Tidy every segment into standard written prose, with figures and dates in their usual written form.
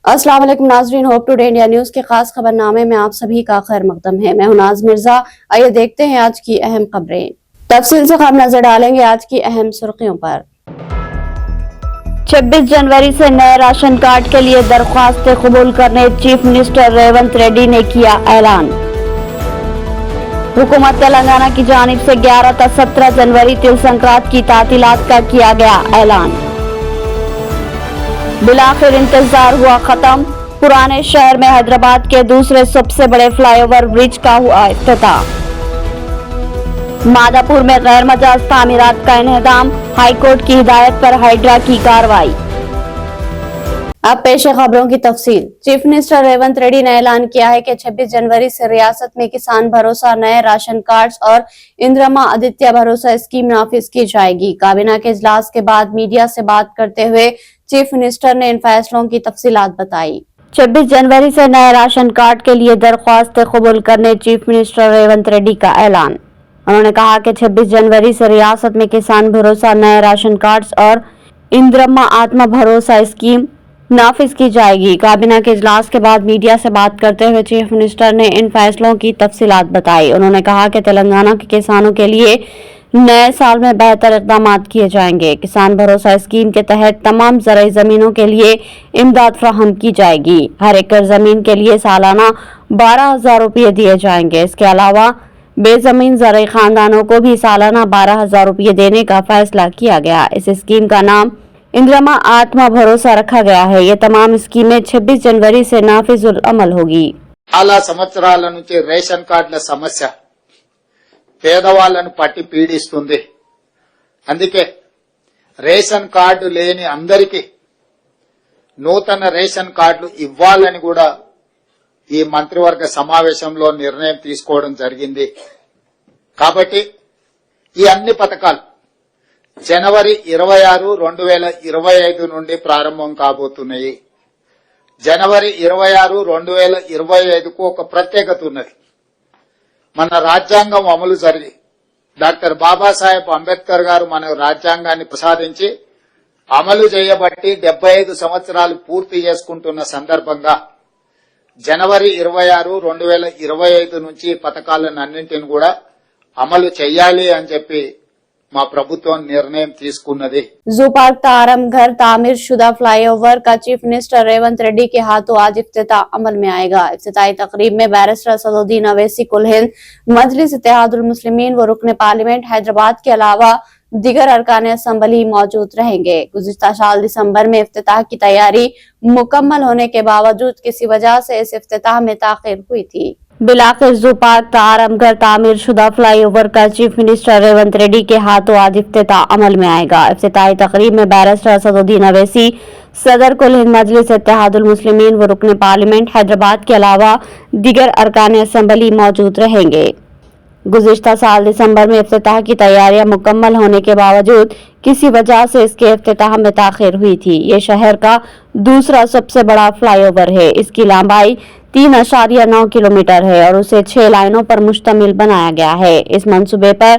अस्सलाम वालेकुम नाज़रीन, होप टुडे इंडिया न्यूज़ के खास खबरनामे में आप सभी का खैर मकदम है। मैं हूं नाज मिर्जा। आइए देखते हैं आज की अहम खबरें। तफसील से खबर नजर डालेंगे आज की अहम सुर्खियों पर। 26 जनवरी से नए राशन कार्ड के लिए दरख्वास्तें कबूल करने चीफ मिनिस्टर रेवंत रेड्डी ने किया ऐलान। हुकूमत तेलंगाना की जानिब से 11 से 17 जनवरी तिल संक्रांत की तातीलात का किया गया ऐलान। बिलाखिर इंतजार हुआ खत्म, पुराने शहर में हैदराबाद के दूसरे सबसे बड़े फ्लाईओवर ब्रिज का हुआ इफ्तिताह। मादापुर में गैर मजाज तामीरात का इन्हदाम, हाईकोर्ट की हिदायत पर हाइड्रा की कार्रवाई। अब पेश है खबरों की तफसील। चीफ मिनिस्टर रेवंत रेड्डी ने ऐलान किया है कि 26 जनवरी से रियासत में किसान भरोसा नए राशन कार्ड्स और इंदिरा आदित्य भरोसा स्कीम नाफिज की जाएगी। काबीना के इजलास के बाद मीडिया से बात करते हुए चीफ मिनिस्टर ने इन फैसलों की तफसीलात बताई। 26 जनवरी से नए राशन कार्ड के लिए दरख्वास्तें कबूल करने चीफ मिनिस्टर रेवंत रेड्डी का ऐलान। उन्होंने कहा कि 26 जनवरी से रियासत में किसान भरोसा नए राशन कार्ड्स और इंदिरा आत्मा भरोसा स्कीम नाफिज की जाएगी। काबीना के इजलास के बाद मीडिया से बात करते हुए चीफ मिनिस्टर ने इन फैसलों की तफसीलात बताई। उन्होंने कहा कि तेलंगाना के किसानों के लिए नए साल में बेहतर इक़दाम किए जाएंगे। किसान भरोसा स्कीम के तहत तमाम ज़राई ज़मीनों के लिए इमदाद फराहम की जाएगी। हर एकड़ ज़मीन के लिए सालाना 12,000 रुपये दिए जाएंगे। इसके अलावा बेज़मीन ज़राई खानदानों को भी सालाना 12,000 रुपये देने का फैसला किया गया। इस स्कीम का नाम इंदिरा आत्मा भरोसा रखा गया है। ये तमाम स्कीमें 26 जनवरी से नाफिजुल अमल होगी। చాలా సంవత్సరాల నుంచి రేషన్ కార్డుల సమస్య పేదవాళ్లను పట్టి పీడిస్తుంది. అందుకే రేషన్ కార్డు లేని అందరికీ నూతన రేషన్ కార్డులు ఇవ్వాలని కూడా ఈ మంత్రివర్గ సమావేశంలో నిర్ణయం తీసుకోవడం జరిగింది. కాబట్టి ఈ అన్ని పథకాలు జనవరి 26, 2025 నుండి ప్రారంభం కాబోతున్నాయి. జనవరి 26, 2025కు ఒక ప్రత్యేకత ఉన్నది. మన రాజ్యాంగం అమలు జరిగి డాక్టర్ బాబాసాహెబ్ అంబేద్కర్ గారు మన రాజ్యాంగాన్ని ప్రసాదించి అమలు చేయబట్టి 75 సంవత్సరాలు పూర్తి చేసుకుంటున్న సందర్భంగా జనవరి 26, 2025 నుంచి పథకాలన్నింటిని కూడా అమలు చేయాలి అని చెప్పి మా ప్రభుత్వం నిర్ణయం తీసుకున్నది। जू पार्क तारम घर तामीर शुदा फ्लाईओवर का चीफ मिनिस्टर रेवंत रेड्डी के हाथों आज इफ्तिताह अमल में आएगा। इफ्तिताही तकरीब में बैरिस्टर असदुद्दीन अवैसी कुल हिंद, मजलिस इत्तेहादुल मुस्लिमीन व रुकन पार्लियामेंट हैदराबाद के अलावा दीगर अरकान असम्बली मौजूद रहेंगे। गुज़िश्ता साल दिसंबर में इफ्तिताह की तैयारी मुकम्मल होने के बावजूद किसी वजह से इस इफ्तिताह में ताखिर हुई थी। बिलाखिर जू पार्क तारम घर तामीर शुदा फ्लाईओवर का चीफ मिनिस्टर रेवंत रेड्डी के हाथों आज इफ्तिताह अमल में आएगा। इफ्तिताही तकरीब में बैरिस्टर असदुद्दीन अवैसी, सदर कुल हिंद मजलिस इत्तेहादुल मुस्लिमीन व रुकन पार्लियामेंट हैदराबाद के अलावा दीगर अरकान असम्बली मौजूद रहेंगे। गुज़िश्ता साल दिसंबर में इफ्तिताह की तैयारियां मुकम्मल होने के बावजूद किसी वजह से इसके इफ्तिताह में ताखिर हुई थी। ये शहर का दूसरा सबसे बड़ा फ्लाईओवर है। इसकी लंबाई 3.9 किलोमीटर है और उसे 6 लाइनों पर मुश्तमिल बनाया गया है। इस मंसूबे पर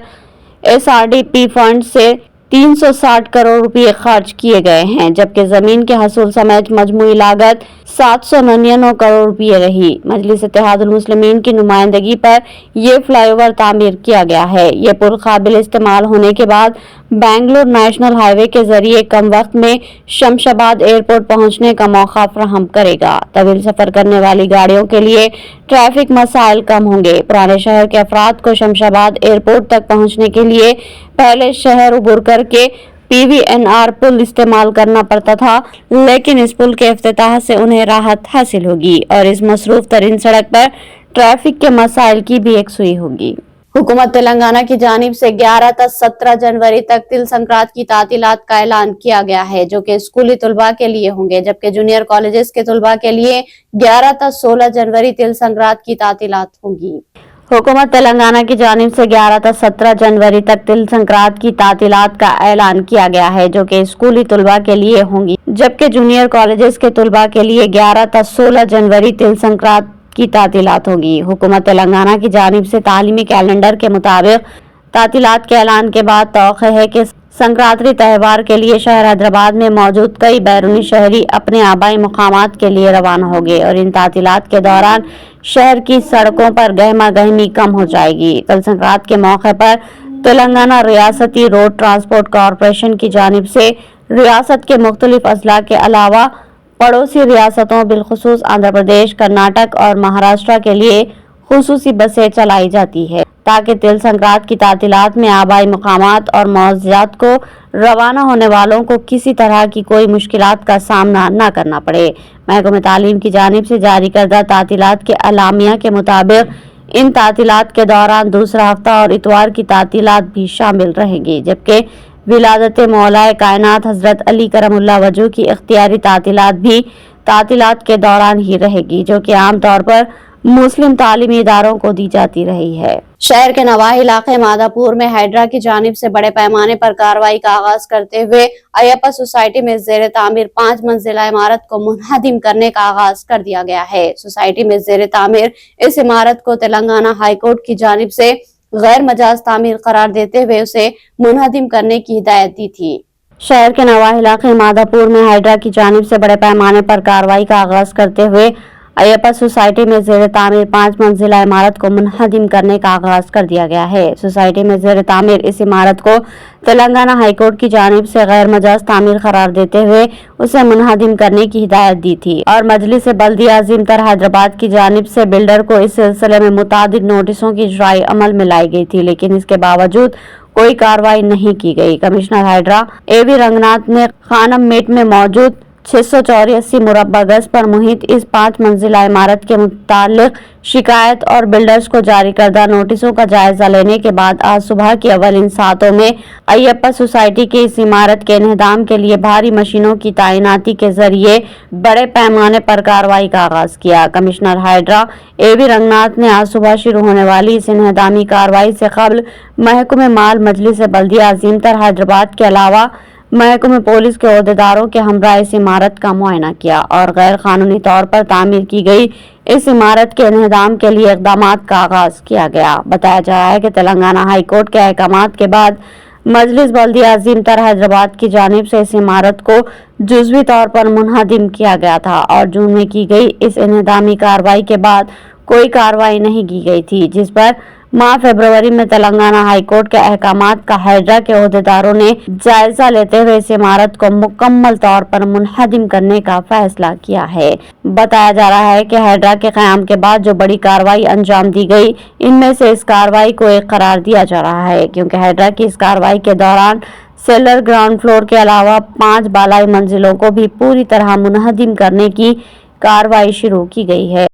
SRDP फंड से 360 करोड़ रुपए खर्च किए गए हैं, जबकि जमीन के हसूल समेत मजमूई लागत 799 करोड़ रुपए रही। मजलिस इत्तेहादुल मुस्लिमीन की नुमाइंदगी पर यह फ्लाईओवर तामीर किया गया है। ये पुल काबिल इस्तेमाल होने के बाद बेंगलुरु नेशनल हाईवे के जरिए कम वक्त में शमशाबाद एयरपोर्ट पहुंचने का मौका फराहम करेगा। तवील सफर करने वाली गाड़ियों के लिए ट्रैफिक मसाइल कम होंगे। पुराने शहर के अफराद को शमशाबाद एयरपोर्ट तक पहुंचने के लिए पहले शहर उबूर करके PVNR पुल इस्तेमाल करना पड़ता था, लेकिन इस पुल के इफ्तिताह से उन्हें राहत हासिल होगी और इस मसरूफ तरीन सड़क पर ट्रैफिक के मसाइल की भी यकसुई होगी। हुकूमत तेलंगाना की जानिब से 11 से 17 जनवरी तक तिल संक्रांत की तातीलात का ऐलान किया गया है, जो कि स्कूली तुलबा के लिए होंगे, जबकि जूनियर कॉलेजेस के तुलबा के लिए 11 से 16 जनवरी तिल संक्रांत की तातीलात होगी। हुकूमत तेलंगाना की जानिब से 11 से 17 जनवरी तक तिल संक्रांत की तातीलात का ऐलान किया गया है, जो कि स्कूली तुलबा के लिए होंगी, जबकि जूनियर कॉलेजेस के तुलबा के लिए 11 से 16 जनवरी तिल संक्रांत की तातीलात होगी। हुकूमत तेलंगाना की जानिब से तालीमी कैलेंडर के मुताबिक तातीलात के ऐलान के बाद तौक़े है कि संक्रांति त्यौहार के लिए शहर हैदराबाद में मौजूद कई बैरूनी शहरी अपने आबाई मुकामात के लिए रवाना हो गए और इन तातीलात के दौरान शहर की सड़कों पर गहमा गहमी कम हो जाएगी। कल संक्रांति के मौके पर तेलंगाना रियासती रोड ट्रांसपोर्ट कॉरपोरेशन की जानिब से रियासत के मुख्तलिफ अजला के अलावा पड़ोसी रियासतों बिलखुसूस आंध्र प्रदेश, कर्नाटक और महाराष्ट्र के लिए खुसूसी बसें चलाई जाती है ताकि तिल संक्रांति की तातीलात में आबाई मुकामात और मौज़ात को रवाना होने वालों को किसी तरह की कोई मुश्किलात का सामना न करना पड़े। महकमे तालीम की जानिब से जारी करदा तातीलात के अलामिया के मुताबिक इन तातीलात के दौरान दूसरा हफ्ता और इतवार की तातीलात भी शामिल रहेंगी, जबकि विलादत मौलाए कायनात हजरत अली करमुल्लाह वजह की इख्तियारी तातीलात भी तातीलात के दौरान ही रहेगी, जो कि आम तौर पर मुस्लिम तालीमी इदारों को दी जाती रही है। शहर के नवाही इलाके मादापुर में हाइड्रा की जानिब से बड़े पैमाने पर कार्रवाई का आगाज करते हुए अयप्पा सोसाइटी में जेर तामीर 5 मंजिला इमारत को मुनहदिम करने का आगाज कर दिया गया है। सोसाइटी में जेर तामीर इस इमारत को तेलंगाना हाई कोर्ट की जानिब से गैर मजाज तामीर करार देते हुए उसे मुनहदिम करने की हिदायत दी थी। शहर के नवाही इलाके मादापुर में हाइड्रा की जानिब से बड़े पैमाने पर कार्रवाई का आगाज करते हुए अयप्पा सोसाइटी में जेर तामीर 5 मंजिला इमारत को मुनहदिम करने का आगाज कर दिया गया है। सोसाइटी में जेर तामीर इस इमारत को तेलंगाना हाई कोर्ट की जानिब से गैर मजाज तामीर करार देते हुए उसे मुनहदिम करने की हिदायत दी थी और मजलिस बल्दिया अजीमतर हैदराबाद की जानिब से बिल्डर को इस सिलसिले में मुतादिद नोटिसों की इजराई अमल में लाई गई थी, लेकिन इसके बावजूद कोई कार्रवाई नहीं की गई। कमिश्नर हाइड्रा एवी रंगनाथ ने खानम मेट में मौजूद 684 मुरब्बा गज पर मुहित इस 5 मंजिला इमारत के मुताल्लिक शिकायत और बिल्डर्स को जारी करदा नोटिसों का जायजा लेने के बाद आज सुबह की अवलिन सातों में अयप्पा सोसाइटी की इस इमारत के इन्हदाम के लिए भारी मशीनों की तैनाती के जरिए बड़े पैमाने पर कार्रवाई का आगाज किया। कमिश्नर हाइड्रा एवी रंगनाथ ने आज सुबह शुरू होने वाली इस इन्हदामी कार्रवाई से कबल महकमे माल मजलिस बल्दिया अजीमतर हैदराबाद के अलावा महकमे पुलिस के ओहदेदारों के हमरा इस इमारत का मुआयना किया और गैर कानूनी तौर पर तामीर की गई इस इमारत के इन्हदाम के लिए इक़दामात का आगाज किया गया। बताया जा रहा है कि तेलंगाना हाई कोर्ट के अहकामात के बाद मजलिस बल्दिया अजीमतर हैदराबाद की जानिब से इस इमारत को जुज़वी तौर पर मुनहदिम किया गया था और जून में की गई इस इन्हदामी कार्रवाई के बाद कोई कार्रवाई नहीं की गई थी, जिस पर माह फरवरी में तेलंगाना हाई कोर्ट के अहकामात का हाइड्रा के ओहदेदारों ने जायजा लेते हुए इस इमारत को मुकम्मल तौर पर मुनहदिम करने का फैसला किया है। बताया जा रहा है कि हाइड्रा के क़याम के बाद जो बड़ी कार्रवाई अंजाम दी गई, इनमें से इस कार्रवाई को एक करार दिया जा रहा है, क्योंकि हाइड्रा की इस कार्रवाई के दौरान सेलर, ग्राउंड फ्लोर के अलावा 5 बालाई मंजिलों को भी पूरी तरह मुनहदिम करने की कार्रवाई शुरू की गई है।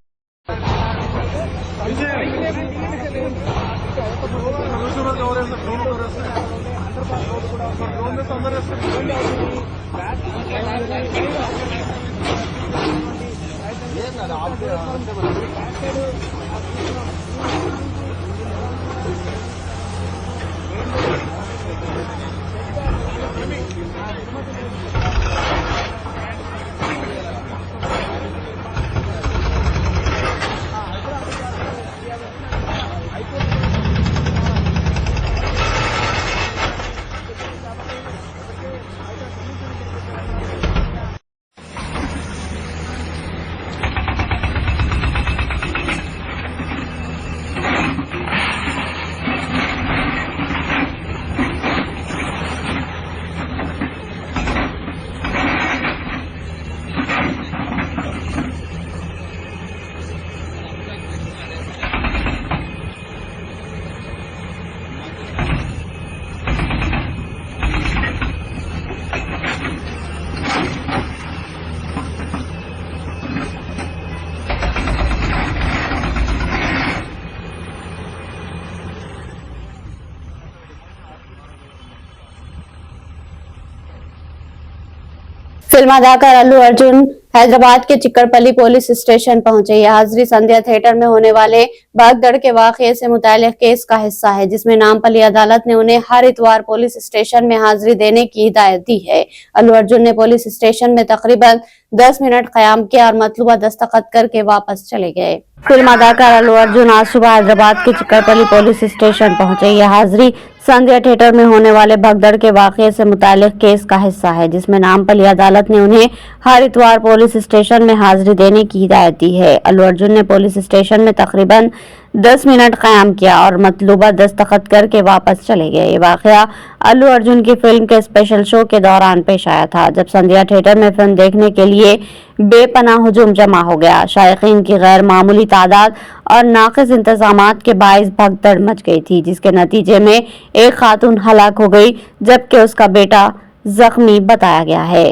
फिल्म अदाकार अल्लू अर्जुन हैदराबाद के चिक्कड़पल्ली पुलिस स्टेशन पहुंचे। यह हाजिरी संध्या थिएटर में होने वाले भागदड़ के वाकये से मुताल्लिक केस का हिस्सा है, जिसमें नामपल्ली अदालत ने उन्हें हर इतवार पुलिस स्टेशन में हाजिरी देने की हिदायत दी है। अल्लू अर्जुन ने पुलिस स्टेशन में तकरीबन 10 मिनट कयाम किया और मतलूबा दस्तखत करके वापस चले गए। फिल्म अदाकार अल्लू अर्जुन आज सुबह हैदराबाद के चिक्कड़पल्ली पुलिस स्टेशन पहुंचे। यह हाजिरी संध्या थिएटर में होने वाले भगदड़ के वाकये से मुतालिक केस का हिस्सा है, जिसमें नामपल्ली अदालत ने उन्हें हर इतवार पुलिस स्टेशन में हाजिरी देने की हिदायत दी है। अल्लू अर्जुन ने पुलिस स्टेशन में तकरीबन 10 मिनट कयाम किया और मतलूबा दस्तखत करके वापस चले गए। ये वाकया अल्लू अर्जुन की फिल्म के स्पेशल शो के दौरान पेश आया था, जब संध्या थिएटर में फिल्म देखने के लिए बेपनाह हुजूम जमा हो गया। शायकीन की गैर मामूली तादाद और नाक़िस इंतजामात के बाइस भगदड़ मच गई थी, जिसके नतीजे में एक खातून हलाक हो गई जबकि उसका बेटा जख्मी बताया गया है।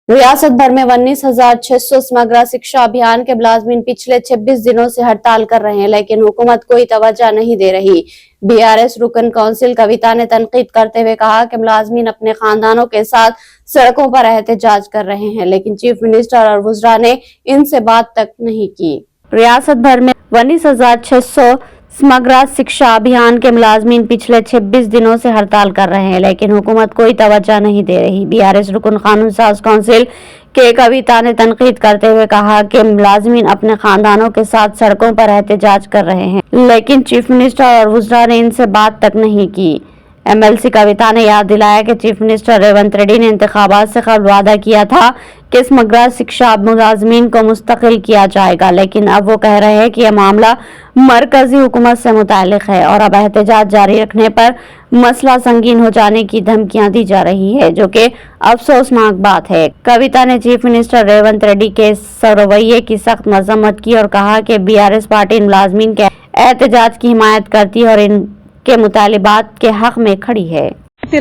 रियासत भर में 19,600 समग्र शिक्षा अभियान के मुलाजमीन पिछले 26 दिनों से हड़ताल कर रहे हैं, लेकिन हुकूमत कोई तवज्जो नहीं दे रही। बीआरएस रुकन काउंसिल कविता ने तनकीद करते हुए कहा कि मुलाजमीन अपने खानदानों के साथ सड़कों पर एहतजाज कर रहे हैं, लेकिन चीफ मिनिस्टर और वुज़रा ने इनसे बात तक नहीं की। रियासत भर में 19,600 समग्र शिक्षा अभियान के मुलाजमीन पिछले 26 दिनों से हड़ताल कर रहे हैं, लेकिन हुकूमत कोई तवज्जो नहीं दे रही। बीआरएस रुकन कानून साज काउंसिल के कविता ने तनकीद करते हुए कहा कि मुलाजमीन अपने खानदानों के साथ सड़कों पर एहतजाज कर रहे हैं, लेकिन चीफ मिनिस्टर और वुज़रा ने इनसे बात तक नहीं की। एमएलसी कविता ने याद दिलाया कि चीफ मिनिस्टर रेवंत रेड्डी ने इंतखाबात से कबल वादा किया था कि समग्र शिक्षा मुलाजमीन को मुस्तकिल किया जाएगा, लेकिन अब वो कह रहे हैं कि यह मामला मरकजी हुकूमत से मुताल्लिक है और अब एहतजाज जारी रखने पर मसला संगीन हो जाने की धमकियां दी जा रही है, जो कि अफसोसनाक बात है। कविता ने चीफ मिनिस्टर रेवंत रेड्डी के इस रवैये की सख्त मजम्मत की और कहा कि बीआरएस पार्टी मुलाजमीन के एहतजाज की हिमायत करती है और इनके मुतालिबात के हक में खड़ी है।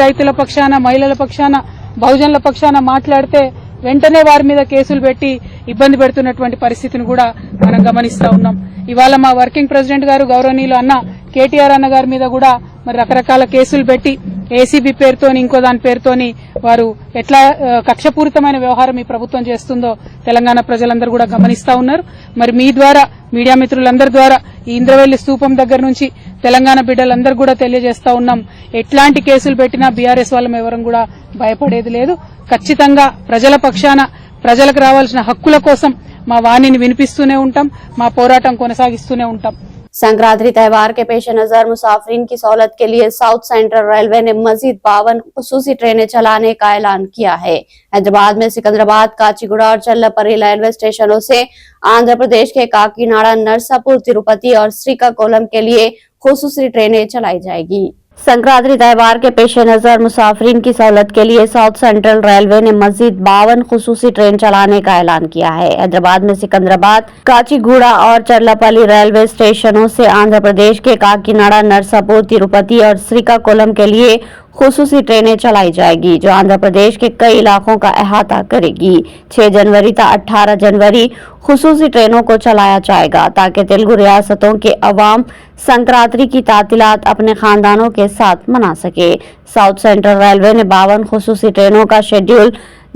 రైతుల పక్షాన మహిళల పక్షాన బహుజనుల పక్షాన మాట్లాడితే వెంటనే వారి మీద కేసులు పెట్టి ఇబ్బంది పెడుతున్నటువంటి పరిస్థితిని కూడా మనం గమనిస్తా ఉన్నాం। ఇవాళ మా వర్కింగ్ ప్రెసిడెంట్ గారు గౌరవనీయులు అన్న కేటీఆర్ అన్న గారి మీద కూడా మరి రకరకాల కేసులు పెట్టి ఏసీబీ పేరుతోని ఇంకో దాని పేరుతోని వారు ఎట్లా కక్షపూరితమైన వ్యవహారం ఈ ప్రభుత్వం చేస్తుందో తెలంగాణ ప్రజలందరూ కూడా గమనిస్తా ఉన్నారు। మరి మీ ద్వారా మీడియా మిత్రులందరి ద్వారా ఈ ఇంద్రవెల్లి స్తూపం దగ్గర నుంచి తెలంగాణ బిడ్డలందరూ కూడా తెలియజేస్తా ఉన్నాం, ఎట్లాంటి కేసులు పెట్టినా బీఆర్ఎస్ వాళ్ళం ఎవరం కూడా భయపడేది లేదు। ఖచ్చితంగా ప్రజల పక్షాన ప్రజలకు రావాల్సిన హక్కుల కోసం మా వాణిని వినిపిస్తూనే ఉంటాం, మా పోరాటం కొనసాగిస్తూనే ఉంటాం। संक्रांति त्यौहार के पेश नजर मुसाफिरीन की सहूलत के लिए साउथ सेंट्रल रेलवे ने मजीद 52 खुसूसी ट्रेनें चलाने का ऐलान किया है। हैदराबाद में सिकंदराबाद, काचीगुड़ा और चल्लापल्ली रेलवे स्टेशनों से आंध्र प्रदेश के काकीनाडा, नरसापुर, तिरुपति और श्रीकाकुलम के लिए खुसूसी ट्रेनें चलाई जाएगी। संक्रांति त्यौहार के पेश नजर मुसाफिरीन की सहूलत के लिए साउथ सेंट्रल रेलवे ने मजीद 52 खुसूसी ट्रेन चलाने का ऐलान किया है। हैदराबाद में सिकंदराबाद, काचीगुड़ा और चर्लापल्ली रेलवे स्टेशनों से आंध्र प्रदेश के काकीनाडा, नरसापुर, तिरुपति और श्रीकाकुलम के लिए खुसूसी ट्रेनें चलाई जाएगी, जो आंध्र प्रदेश के कई इलाकों का अहाता करेगी। 6 जनवरी तक 18 जनवरी खुसूसी ट्रेनों को चलाया जाएगा, ताकि तेलुगु रियासतों के अवाम संक्रांति की तातीलात अपने खानदानों के साथ मना सके। साउथ सेंट्रल रेलवे ने 52 खुसूसी ट्रेनों का शेड्यूल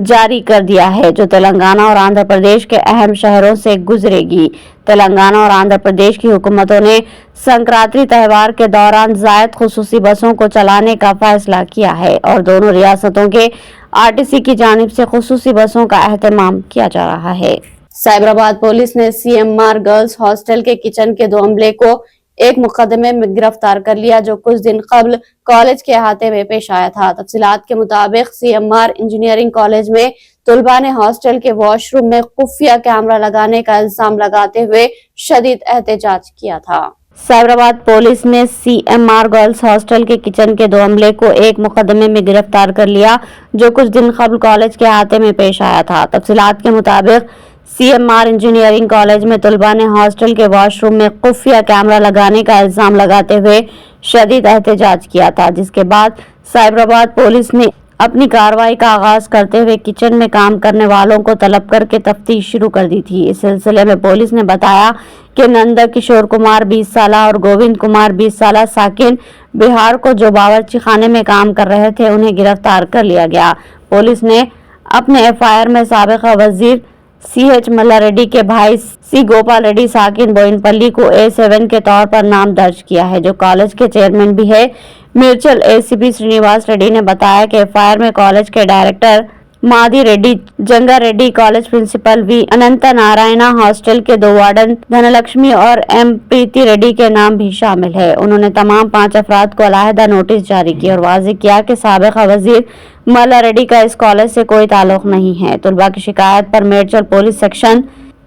जारी कर दिया है, जो तेलंगाना और आंध्र प्रदेश के अहम शहरों से गुजरेगी। तेलंगाना और आंध्र प्रदेश की हुकूमतों ने संक्रांति त्यौहार के दौरान जायद खुसूसी बसों को चलाने का फैसला किया है और दोनों रियासतों के आरटीसी की जानिब से खुसूसी बसों का एहतमाम किया जा रहा है। साइबराबाद पुलिस ने सीएमआर गर्ल्स हॉस्टल के किचन के 2 अमले को एक मुकदमे में गिरफ्तार कर लिया, जो कुछ दिन कबल कॉलेज के अहाते में पेश आया था। तफसीलात के मुताबिक सीएमआर इंजीनियरिंग कॉलेज में तुलबा ने हॉस्टल के वॉशरूम में खुफिया कैमरा लगाने का इल्जाम लगाते हुए शदीद एहतजाज किया था। साइबराबाद पुलिस ने सीएमआर गर्ल्स हॉस्टल के किचन के 2 अमले को एक मुकदमे में गिरफ्तार कर लिया, जो कुछ दिन कबल कॉलेज के अहाते में पेश आया था। तफसीलात के मुताबिक सीएमआर इंजीनियरिंग कॉलेज में तुलबा ने हॉस्टल के वॉशरूम में खुफिया कैमरा लगाने का इल्जाम लगाते हुए शदीद एहतजाज किया था, जिसके बाद साइबराबाद पुलिस ने अपनी कार्रवाई का आगाज करते हुए किचन में काम करने वालों को तलब करके तफ्तीश शुरू कर दी थी। इस सिलसिले में पुलिस ने बताया कि नंदा किशोर कुमार 20 साल और गोविंद कुमार 20 साल साकिन बिहार को जो बावर्ची खाने में काम कर रहे थे, उन्हें गिरफ्तार कर लिया गया। पुलिस ने अपने एफआईआर में साबिक वजीर CH मल्ला रेड्डी के भाई C गोपाल रेड्डी साकिन बोइनपल्ली को A7 के तौर पर नाम दर्ज किया है, जो कॉलेज के चेयरमैन भी है। मिर्चल ACP श्रीनिवास रेड्डी ने बताया कि एफआईआर में कॉलेज के डायरेक्टर मादी रेड्डी, जंगा रेड्डी, कॉलेज प्रिंसिपल V अनंत नारायणा, हॉस्टल के 2 वार्डन धनलक्ष्मी और M प्रीति रेड्डी के नाम भी शामिल है। उन्होंने तमाम 5 अफराद को अलहदा नोटिस जारी किया और वाज़ेह किया कि साबिक़ा वजीर मल्ला रेड्डी का इस कॉलेज से कोई ताल्लुक नहीं है। तलबा की शिकायत पर मेडचल पुलिस सेक्शन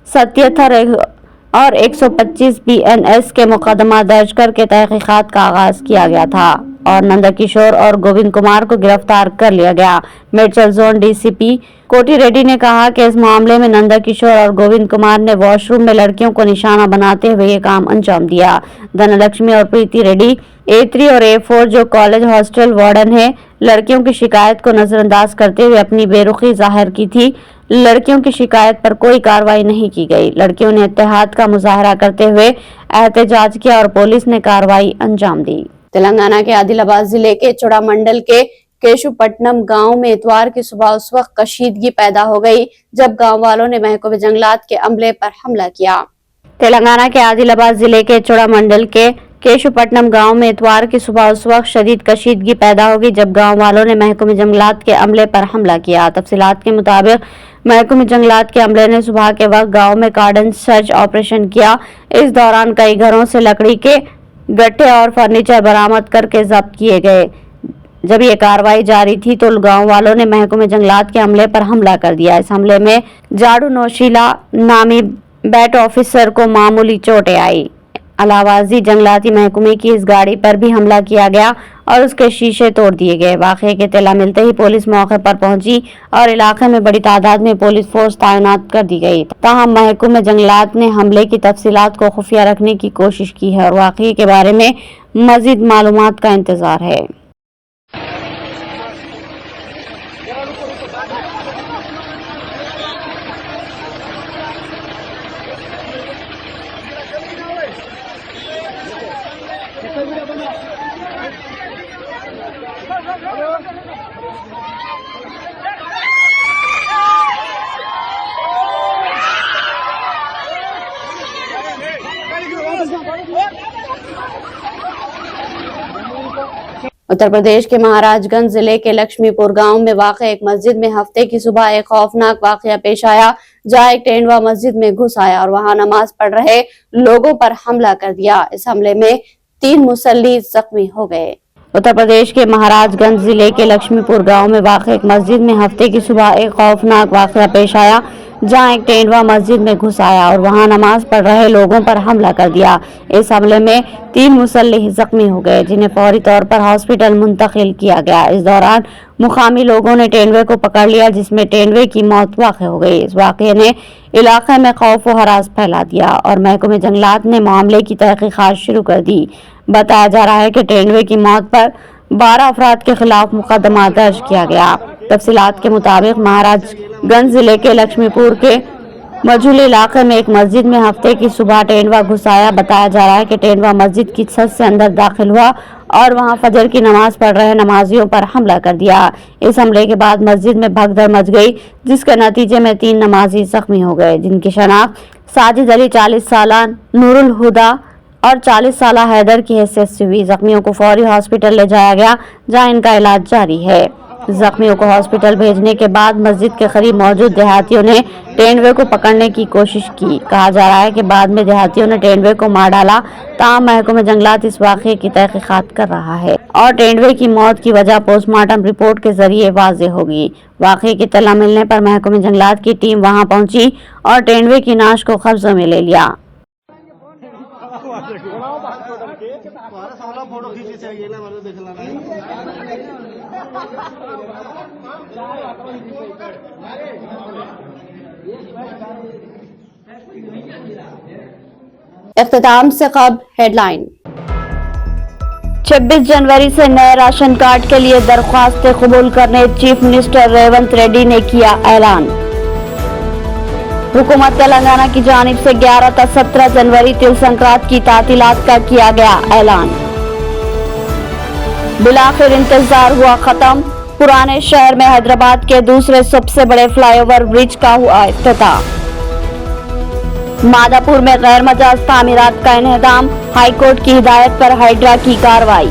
77 और 125 BNS के मुकदमा दर्ज करके तहकीकात का आगाज किया गया था और नंदकिशोर और गोविंद कुमार को गिरफ्तार कर लिया गया। मेडचल जोन DCP कोटी रेड्डी ने कहा कि इस मामले में नंदकिशोर और गोविंद कुमार ने वॉशरूम में लड़कियों को निशाना बनाते हुए ये काम अंजाम दिया। धनलक्ष्मी और प्रीति रेड्डी A3 और A4 जो कॉलेज हॉस्टल वार्डन है, लड़कियों की शिकायत को नजरअंदाज करते हुए अपनी बेरुखी जाहिर की थी। लड़कियों की शिकायत पर कोई कार्रवाई नहीं की गई। लड़कियों ने इत्तेहाद का मुजाहरा करते हुए एहतजाज किया और पुलिस ने कार्रवाई अंजाम दी। तेलंगाना के आदिलाबाद जिले के चोड़ा मंडल के केशुपट्टनम गांव में इतवार की सुबह उस वक्त कशीदगी पैदा हो गई जब गांव वालों ने महकमे जंगलात के अमले पर हमला किया। तेलंगाना के आदिलाबाद जिले के चोड़ा मंडल के केशुपट्टनम गांव में इतवार की सुबह उस वक्त शदीद कशीदगी पैदा हो गई जब गांव वालों ने महकमे जंगलात के अमले पर हमला किया। तफसीलात के मुताबिक महकमे जंगलात के अमले ने सुबह के वक्त गांव में कार्डन सर्च ऑपरेशन किया। इस दौरान कई घरों से लकड़ी के गट्ठे और फर्नीचर बरामद करके जब्त किए गए। जब ये कार्रवाई जारी थी तो गांव वालों ने महकमे जंगलात के अमले पर हमला कर दिया। इस हमले में जाडू नौशीला नामी बैट ऑफिसर को मामूली चोटें आई। अलावाजी जंगलाती महकमे की इस गाड़ी पर भी हमला किया गया और उसके शीशे तोड़ दिए गए। वाक़े के इत्तला मिलते ही पुलिस मौके पर पहुंची और इलाके में बड़ी तादाद में पुलिस फोर्स तैनात कर दी गई। ताहम महकमे जंगलात ने हमले की तफसीलात को खुफिया रखने की कोशिश की है और वाक़े के बारे में मजीद मालूमात का इंतजार है। उत्तर प्रदेश के महाराजगंज जिले के लक्ष्मीपुर गांव में वाक़ एक मस्जिद में हफ्ते की सुबह एक खौफनाक वाक़या पेश आया, जहां एक तेंदुआ मस्जिद में घुस आया और वहां नमाज पढ़ रहे लोगों पर हमला कर दिया। इस हमले में 3 मुसल्ली जख्मी हो गए। उत्तर प्रदेश के महाराजगंज जिले के लक्ष्मीपुर गांव में वाक़ एक मस्जिद में हफ्ते की सुबह एक खौफनाक वाक़या पेश आया, जहां एक तेंदुआ मस्जिद में घुस आया और वहां नमाज पढ़ रहे लोगों पर हमला कर दिया। इस हमले में 3 मुसल्लिह जख्मी हो गए, जिन्हें फौरी तौर पर हॉस्पिटल मुंतकिल किया गया। इस दौरान मुकामी लोगों ने तेंदुए को पकड़ लिया, जिसमें तेंदुए की मौत वाक़ हो गई। इस वाक़े ने इलाके में खौफ व हरास फैला दिया और महकमे जंगलात ने मामले की तहकीकात शुरू कर दी। बताया जा रहा है कि तेंदुए की मौत पर 12 अफराद के खिलाफ मुकदमा दर्ज किया गया। तफसीलात के मुताबिक महाराजगंज जिले के लक्ष्मीपुर के मजहूल इलाके में एक मस्जिद में हफ्ते की सुबह तेंदुआ घुस आया। बताया जा रहा है कि तेंदुआ मस्जिद की छत से अंदर दाखिल हुआ और वहां फजर की नमाज पढ़ रहे नमाजियों पर हमला कर दिया। इस हमले के बाद मस्जिद में भगदड़ मच गई, जिसके नतीजे में 3 नमाजी जख्मी हो गए, जिनकी शनाख्त साजिद अली 40 साला, नूरुल हुदा और 40 साला हैदर की हैसियत से हुई। जख्मियों को फौरी हॉस्पिटल ले जाया गया, जहां इनका इलाज जारी है। जख्मियों को हॉस्पिटल भेजने के बाद मस्जिद के करीब मौजूद देहातियों ने तेंदुए को पकड़ने की कोशिश की। कहा जा रहा है कि बाद में देहातियों ने तेंदुए को मार डाला। ताहम महकमे जंगलात इस वाक़े की तहकीकात कर रहा है और तेंदुए की मौत की वजह पोस्टमार्टम रिपोर्ट के जरिए वाज़ेह होगी। वाक़े की इत्तला मिलने पर महकमे जंगलात की टीम वहां पहुंची और तेंदुए की नाश को कब्जे में ले लिया। इख्तिताम से कबल हेडलाइन। 26 जनवरी से नए राशन कार्ड के लिए दरख्वास्तें कबूल करने चीफ मिनिस्टर रेवंत रेड्डी ने किया ऐलान। हुकूमत तेलंगाना की जानिब से 11 से 17 जनवरी तिल संक्रांत की तातीलात का किया गया ऐलान। बिलाखिर इंतजार हुआ खत्म, पुराने शहर में हैदराबाद के दूसरे सबसे बड़े फ्लाईओवर ब्रिज का हुआ इफ्तिताह। मादापुर में गैर मजाज तामीरात का इन्हदाम, हाईकोर्ट की हिदायत पर हाइड्रा की कार्रवाई।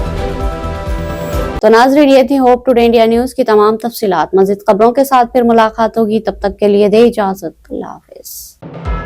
तो नाज़रीन, ये थी होप टुडे इंडिया न्यूज की तमाम तफसीलात। मज़ीद खबरों के साथ फिर मुलाकात होगी, तब तक के लिए दे इजाजत। अल्लाह हाफिज।